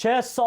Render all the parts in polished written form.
600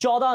14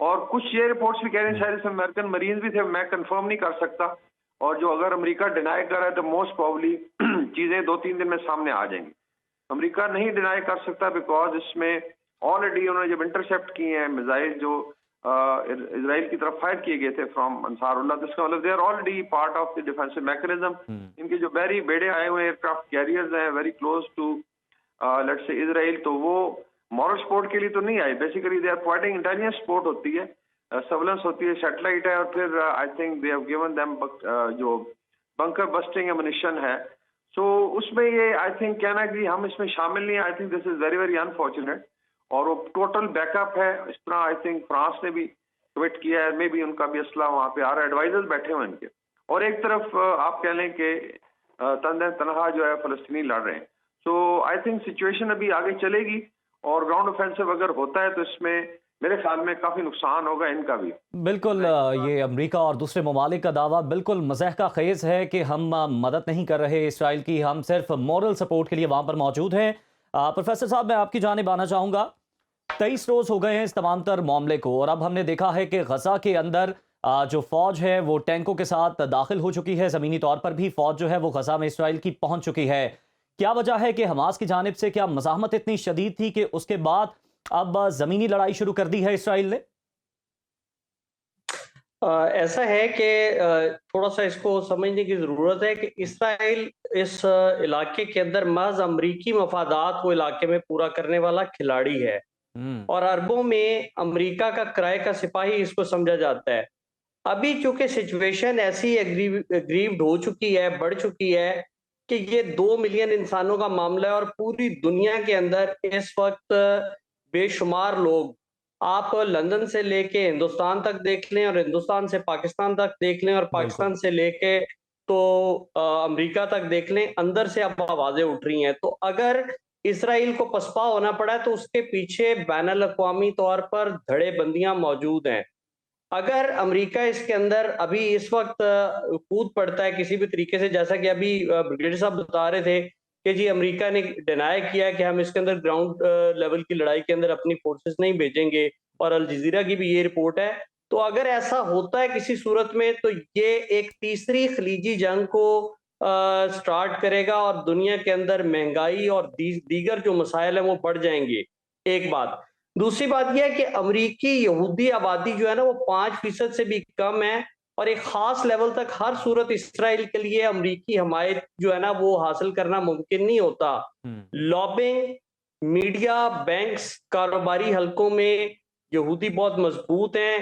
اور کچھ یہ رپورٹس بھی کہہ رہے ہیں شاید اس میں امریکن مریض بھی تھے, میں کنفرم نہیں کر سکتا, اور جو اگر امریکہ ڈینائی کر رہا ہے تو موسٹ پروبلی چیزیں 2-3 دن میں سامنے آ جائیں گی. امریکہ نہیں ڈینائی کر سکتا بیکاز اس میں آلریڈی انہوں نے جب انٹرسیپٹ کیے ہیں میزائل جو اسرائیل کی طرف فائر کیے گئے تھے فرام انصار اللہ, تو اس کا مطلب they are already part of the defensive mechanism. ان کے جو ویری بیڑے آئے ہوئے ایئر کرافٹ کیریئرز ہیں ویری کلوز ٹو لیٹس سے اسرائیل, تو وہ مورل سپورٹ کے لیے تو نہیں آئے. Basically they are providing intelligence support ہوتی ہے, سرویلنس ہوتی ہے, سیٹلائٹ ہے, اور پھر I think they have given them جو بنکر بسٹنگ امونیشن ہے. سو اس میں یہ آئی تھنک کہنا کہ ہم اس میں شامل نہیں, I think this is very very unfortunate. اور وہ ٹوٹل بیک اپ ہے. اس طرح آئی تھنک فرانس نے بھی کوئٹ کیا ہے, میں بھی ان کا بھی اسلحہ وہاں پہ آ رہا ہے, ایڈوائزرز بیٹھے ہوئے ان کے. اور ایک طرف آپ کہہ لیں کہ تنہا جو ہے فلسطینی لڑ رہے ہیں. سو آئی تھنک سچویشن ابھی آگے چلے گی, اور گراؤنڈ اوفینسو اگر ہوتا ہے تو اس میں میرے خیال میں کافی نقصان ہوگا ان کا بھی. بالکل, یہ امریکہ اور دوسرے ممالک کا دعویٰ بالکل مضحکہ خیز ہے کہ ہم مدد نہیں کر رہے اسرائیل کی, ہم صرف مورل سپورٹ کے لیے وہاں پر موجود ہیں. پروفیسر صاحب, میں آپ کی جانب آنا چاہوں گا. 23 روز ہو گئے ہیں اس تمام تر معاملے کو, اور اب ہم نے دیکھا ہے کہ غزہ کے اندر جو فوج ہے وہ ٹینکوں کے ساتھ داخل ہو چکی ہے, زمینی طور پر بھی فوج جو ہے وہ غزہ میں اسرائیل کی پہنچ چکی ہے. کیا وجہ ہے کہ حماس کی جانب سے کیا مزاحمت اتنی شدید تھی کہ اس کے بعد اب زمینی لڑائی شروع کر دی ہے اسرائیل نے؟ ایسا ہے کہ تھوڑا سا اس کو سمجھنے کی ضرورت ہے کہ اسرائیل اس علاقے کے اندر محض امریکی مفادات کو علاقے میں پورا کرنے والا کھلاڑی ہے, اور عربوں میں امریکہ کا کرائے کا سپاہی اس کو سمجھا جاتا ہے. ابھی چونکہ سچویشن ایسی اگریوڈ ہو چکی ہے, بڑھ چکی ہے کہ یہ 2 ملین انسانوں کا معاملہ ہے, اور پوری دنیا کے اندر اس وقت بے شمار لوگ, آپ لندن سے لے کے ہندوستان تک دیکھ لیں, اور ہندوستان سے پاکستان تک دیکھ لیں, اور پاکستان سے لے کے تو امریکہ تک دیکھ لیں, اندر سے اب آوازیں اٹھ رہی ہیں. تو اگر اسرائیل کو پسپا ہونا پڑا تو اس کے پیچھے بین الاقوامی طور پر دھڑے بندیاں موجود ہیں. اگر امریکہ اس کے اندر ابھی اس وقت کود پڑتا ہے کسی بھی طریقے سے, جیسا کہ ابھی بریگیڈیئر صاحب بتا رہے تھے کہ جی امریکہ نے ڈینائی کیا کہ ہم اس کے اندر گراؤنڈ لیول کی لڑائی کے اندر اپنی فورسز نہیں بھیجیں گے, اور الجزیرہ کی بھی یہ رپورٹ ہے. تو اگر ایسا ہوتا ہے کسی صورت میں تو یہ ایک تیسری خلیجی جنگ کو سٹارٹ کرے گا, اور دنیا کے اندر مہنگائی اور دیگر جو مسائل ہیں وہ بڑھ جائیں گے. ایک بات. دوسری بات یہ ہے کہ امریکی یہودی آبادی جو ہے نا وہ 5% سے بھی کم ہے, اور ایک خاص لیول تک ہر صورت اسرائیل کے لیے امریکی حمایت جو ہے نا وہ حاصل کرنا ممکن نہیں ہوتا. لابنگ, میڈیا, بینکس, کاروباری حلقوں میں یہودی بہت مضبوط ہیں,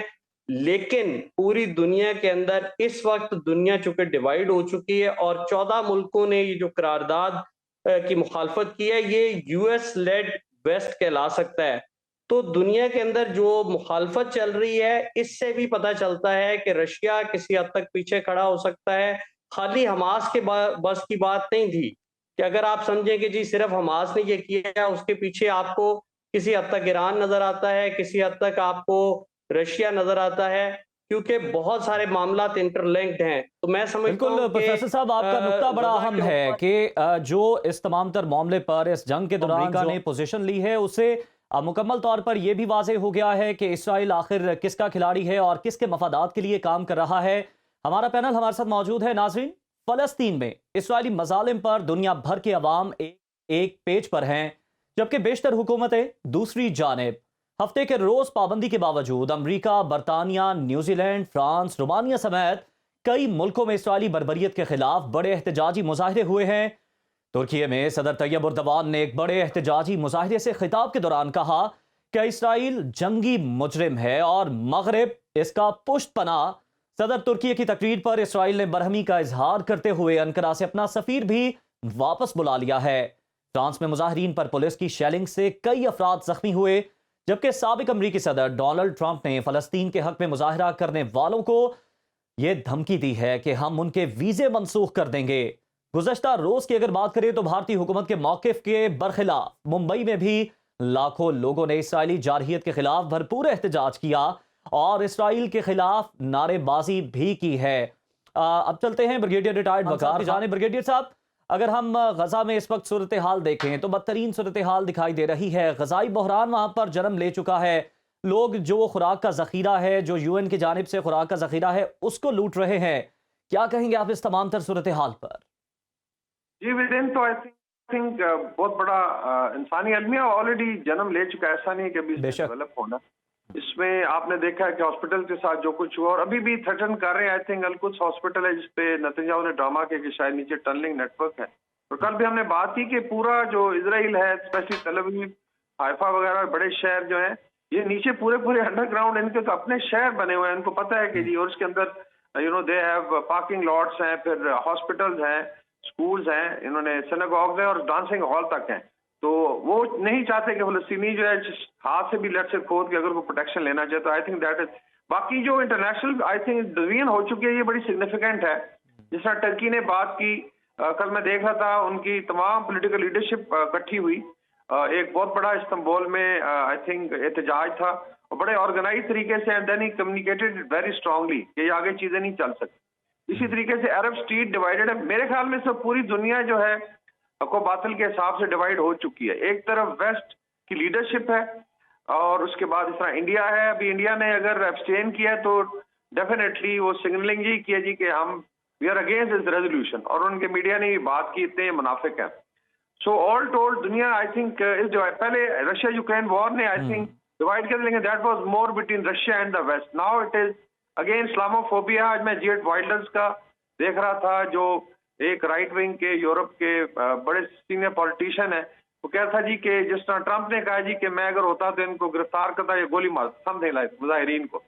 لیکن پوری دنیا کے اندر اس وقت دنیا چونکہ ڈیوائیڈ ہو چکی ہے, اور 14 ملکوں نے یہ جو قرارداد کی مخالفت کی ہے یہ یو ایس لیڈ ویسٹ کہلا سکتا ہے. تو دنیا کے اندر جو مخالفت چل رہی ہے اس سے بھی پتہ چلتا ہے کہ رشیا کسی حد تک پیچھے کھڑا ہو سکتا ہے. خالی حماس کے بس کی بات نہیں تھی کہ اگر آپ سمجھیں کہ جی صرف حماس نے یہ کیا, اس کے پیچھے آپ کو کسی حد تک ایران نظر آتا ہے, کسی حد تک آپ کو رشیا نظر آتا ہے, کیونکہ بہت سارے معاملات انٹر لنکڈ ہیں. تو میں سمجھتا ہوں بالکل پروفیسر صاحب, آپ کا نقطہ بڑا اہم ہے کہ جو اس تمام تر معاملے پر اس جنگ کے دوران امریکہ نے پوزیشن لی ہے اسے مکمل طور پر یہ بھی واضح ہو گیا ہے کہ اسرائیل آخر کس کا کھلاڑی ہے اور کس کے مفادات کے لیے کام کر رہا ہے. ہمارا پینل ہمارے ساتھ موجود ہے. ناظرین, فلسطین میں اسرائیلی مظالم پر دنیا بھر کے عوام ایک پیج پر ہیں, جبکہ بیشتر حکومتیں دوسری جانب. ہفتے کے روز پابندی کے باوجود امریکہ, برطانیہ, نیوزی لینڈ, فرانس, رومانیہ سمیت کئی ملکوں میں اسرائیلی بربریت کے خلاف بڑے احتجاجی مظاہرے ہوئے ہیں. ترکی میں صدر طیب اردوان نے ایک بڑے احتجاجی مظاہرے سے خطاب کے دوران کہا کہ اسرائیل جنگی مجرم ہے اور مغرب اس کا پشت پناہ. صدر ترکی کی تقریر پر اسرائیل نے برہمی کا اظہار کرتے ہوئے انقرہ سے اپنا سفیر بھی واپس بلا لیا ہے. فرانس میں مظاہرین پر پولیس کی شیلنگ سے کئی افراد زخمی ہوئے, جبکہ سابق امریکی صدر ڈونلڈ ٹرمپ نے فلسطین کے حق میں مظاہرہ کرنے والوں کو یہ دھمکی دی ہے کہ ہم ان کے ویزے منسوخ کر دیں گے. گزشتہ روز کی اگر بات کریں تو بھارتی حکومت کے موقف کے برخلاف ممبئی میں بھی لاکھوں لوگوں نے اسرائیلی جارحیت کے خلاف بھرپور احتجاج کیا اور اسرائیل کے خلاف نعرے بازی بھی کی ہے. اب چلتے ہیں بریگیڈیئر ریٹائرڈ وقار کی جانب. بریگیڈیئر صاحب, اگر ہم غزہ میں اس وقت صورتحال دیکھیں تو بدترین صورتحال دکھائی دے رہی ہے. غذائی بحران وہاں پر جنم لے چکا ہے, لوگ جو خوراک کا ذخیرہ ہے، جو UN کی جانب سے خوراک کا ذخیرہ ہے، اس کو لوٹ رہے ہیں. کیا کہیں گے آپ اس تمام تر صورتحال پر؟ جی ودین تو آئی تھنک بہت بڑا انسانی المیہ آلریڈی جنم لے چکا ہے. ایسا نہیں کہ ابھی اس میں ڈیولپ ہونا. اس میں آپ نے دیکھا ہے کہ ہاسپٹل کے ساتھ جو کچھ ہوا اور ابھی بھی تھریٹن کر رہے ہیں. آئی تھنک القدس ہاسپٹل ہے جس پہ نتنیاہو نے ڈرامہ کیا کہ شاید نیچے ٹنلنگ نیٹ ورک ہے. اور کل بھی ہم نے بات کی کہ پورا جو اسرائیل ہے اسپیشلی تل ابیب، حیفا وغیرہ بڑے شہر جو ہیں، یہ نیچے پورے انڈر گراؤنڈ ان کے تو اپنے شہر بنے ہوئے ہیں. ان کو پتہ ہے کہ جی، اور اس کے اندر دے ہیو پارکنگ لاٹس ہیں، پھر ہاسپٹلز ہیں، اسکولز ہیں، انہوں نے سیناگوگز ہیں اور ڈانسنگ ہال تک ہیں. تو وہ نہیں چاہتے کہ فلسطینی جو ہے ہاتھ سے بھی لیٹ سے کھود کے اگر وہ پروٹیکشن لینا چاہے. تو آئی تھنک دیٹ از باقی جو انٹرنیشنل آئی تھنک ڈویژن ہو چکی ہے یہ بڑی سگنیفیکینٹ ہے. جس طرح ٹرکی نے بات کی، کل میں دیکھ رہا تھا ان کی تمام پولیٹیکل لیڈرشپ اکٹھی ہوئی. ایک بہت بڑا استنبول میں آئی تھنک احتجاج تھا اور بڑے آرگنائز طریقے سے and then he communicated very strongly کہ یہ آگے چیزیں نہیں چل سکتی. اسی طریقے سے عرب اسٹریٹ ڈیوائیڈڈ ہے. میرے خیال میں سب پوری دنیا جو ہے حق و باطل کے حساب سے ڈیوائیڈ ہو چکی ہے. ایک طرف ویسٹ کی لیڈرشپ ہے اور اس کے بعد اس طرح انڈیا ہے. ابھی انڈیا نے اگر ایبسٹین کیا ہے تو ڈیفینیٹلی وہ سگنلنگ ہی کیا جی کہ ہم we are against this resolution, اور ان کے میڈیا نے بھی بات کی اتنے منافق ہیں. سو آل ٹولڈ دنیا آئی تھنک پہلے رشیا یوکرین وار نے آئی تھنک ڈیوائڈ کر، لیکن that was more between Russia and the west. Now it is again Islamophobia. آج میں جیٹ وائلڈرز کا دیکھ رہا تھا جو ایک رائٹ ونگ کے یورپ کے بڑے سینئر پولیٹیشین ہیں. وہ کہا تھا جی کہ جس طرح ٹرمپ نے کہا جی کہ میں اگر ہوتا تو ان کو گرفتار کرتا یا گولی مار سم تھنگ لائک مظاہرین کو.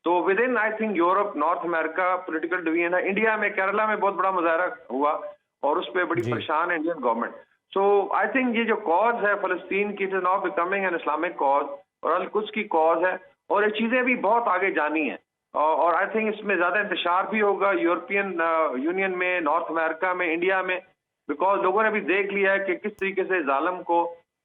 تو with in I think Europe, north America political division ہے. انڈیا میں کیرلا میں بہت بڑا مظاہرہ ہوا اور اس پہ بڑی پریشان ہے Indian government. So I think یہ جو کاز ہے فلسطین کی، it is now becoming an Islamic cause اور القدس کی کاز ہے اور یہ چیزیں بھی بہت آگے جانی ہیں. اور آئی تھنک اس میں زیادہ انتشار بھی ہوگا یورپین یونین میں، نارتھ امریکہ میں، انڈیا میں، بیکاز لوگوں نے بھی دیکھ لیا ہے کہ کس طریقے سے ظالم کو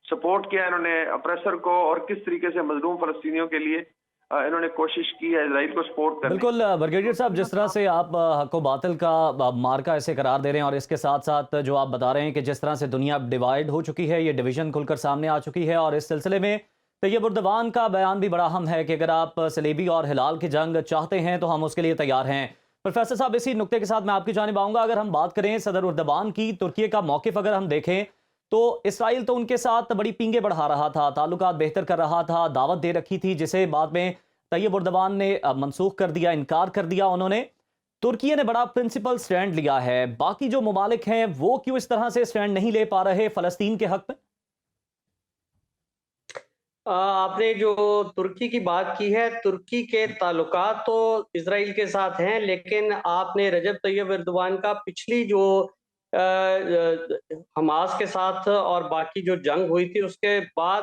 سپورٹ کیا انہوں نے، اپریسر کو، اور کس طریقے سے مظلوم فلسطینیوں کے لیے انہوں نے کوشش کی ہے اسرائیل کو سپورٹ کرنے. بالکل بریگیڈیئر صاحب، جس طرح سے آپ حق و باطل کا مارکا اسے قرار دے رہے ہیں اور اس کے ساتھ ساتھ جو آپ بتا رہے ہیں کہ جس طرح سے دنیا ڈیوائیڈ ہو چکی ہے، یہ ڈویژن کھل کر سامنے آ چکی ہے، اور اس سلسلے میں طیب اردوان کا بیان بھی بڑا اہم ہے کہ اگر آپ صلیبی اور ہلال کی جنگ چاہتے ہیں تو ہم اس کے لیے تیار ہیں. پروفیسر صاحب، اسی نقطے کے ساتھ میں آپ کی جانب آؤں گا. اگر ہم بات کریں صدر اردوان کی، ترکی کا موقف اگر ہم دیکھیں تو اسرائیل تو ان کے ساتھ بڑی پینگیں بڑھا رہا تھا، تعلقات بہتر کر رہا تھا، دعوت دے رکھی تھی، جسے بعد میں طیب اردوان نے منسوخ کر دیا، انکار کر دیا انہوں نے. ترکی نے بڑا پرنسپل سٹینڈ لیا ہے. باقی جو ممالک ہیں وہ کیوں اس طرح سے سٹینڈ نہیں لے پا رہے فلسطین کے حق میں؟ آپ نے جو ترکی کی بات کی ہے، ترکی کے تعلقات تو اسرائیل کے ساتھ ہیں، لیکن آپ نے رجب طیب اردوان کا پچھلی جو حماس کے ساتھ اور باقی جو جنگ ہوئی تھی اس کے بعد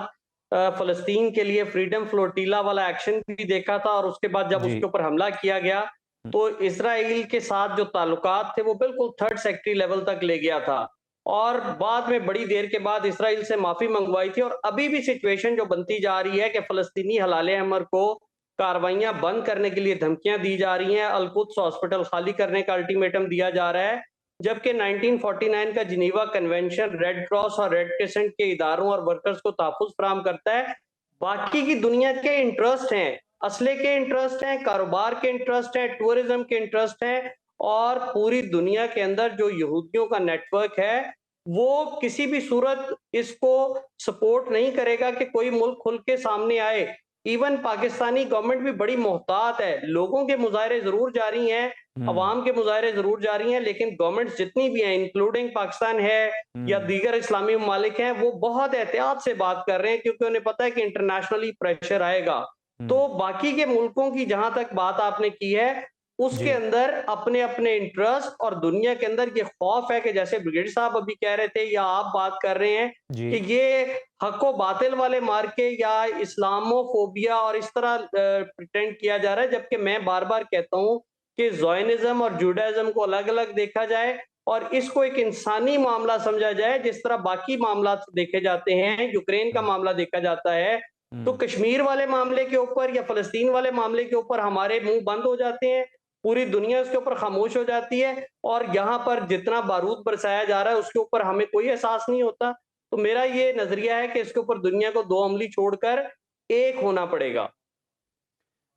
فلسطین کے لیے فریڈم فلوٹیلا والا ایکشن بھی دیکھا تھا، اور اس کے بعد جب اس کے اوپر حملہ کیا گیا تو اسرائیل کے ساتھ جو تعلقات تھے وہ بالکل تھرڈ سیکٹری لیول تک لے گیا تھا، اور بعد میں بڑی دیر کے بعد اسرائیل سے معافی منگوائی تھی. اور ابھی بھی سچویشن جو بنتی جا رہی ہے کہ فلسطینی ہلال احمر کو کاروائیاں بند کرنے کے لیے دھمکیاں دی جا رہی ہیں، القدس ہاسپٹل خالی کرنے کا الٹیمیٹم دیا جا رہا ہے، جبکہ 1949 کا جنیوا کنونشن ریڈ کراس اور ریڈ کریسنٹ کے اداروں اور ورکرز کو تحفظ فراہم کرتا ہے. باقی کی دنیا کے انٹرسٹ ہیں، اسلحے کے انٹرسٹ ہیں، کاروبار کے انٹرسٹ ہیں، ٹورزم کے انٹرسٹ ہیں، اور پوری دنیا کے اندر جو یہودیوں کا نیٹ ورک ہے وہ کسی بھی صورت اس کو سپورٹ نہیں کرے گا کہ کوئی ملک کھل کے سامنے آئے. ایون پاکستانی گورنمنٹ بھی بڑی محتاط ہے. لوگوں کے مظاہرے ضرور جاری ہیں، عوام کے مظاہرے ضرور جاری ہیں، لیکن گورنمنٹ جتنی بھی ہیں انکلوڈنگ پاکستان ہے یا دیگر اسلامی ممالک ہیں وہ بہت احتیاط سے بات کر رہے ہیں، کیونکہ انہیں پتہ ہے کہ انٹرنیشنلی پریشر آئے گا. تو باقی کے ملکوں کی جہاں تک بات آپ نے کی ہے اس کے اندر اپنے اپنے انٹرسٹ اور دنیا کے اندر یہ خوف ہے کہ جیسے بریگیڈیئر صاحب ابھی کہہ رہے تھے یا آپ بات کر رہے ہیں کہ یہ حق و باطل والے مارکے یا اسلامو فوبیا اور اس طرح پریٹینڈ کیا جا رہا ہے، جبکہ میں بار بار کہتا ہوں کہ زائنزم اور جوڈائزم کو الگ الگ دیکھا جائے اور اس کو ایک انسانی معاملہ سمجھا جائے جس طرح باقی معاملات دیکھے جاتے ہیں. یوکرین کا معاملہ دیکھا جاتا ہے تو کشمیر والے معاملے کے اوپر یا فلسطین والے معاملے کے اوپر ہمارے منہ بند ہو جاتے ہیں، پوری دنیا اس کے اوپر خاموش ہو جاتی ہے، اور یہاں پر جتنا بارود برسایا جا رہا ہے اس کے اوپر ہمیں کوئی احساس نہیں ہوتا. تو میرا یہ نظریہ ہے کہ اس کے اوپر دنیا کو دو عملی چھوڑ کر ایک ہونا پڑے گا.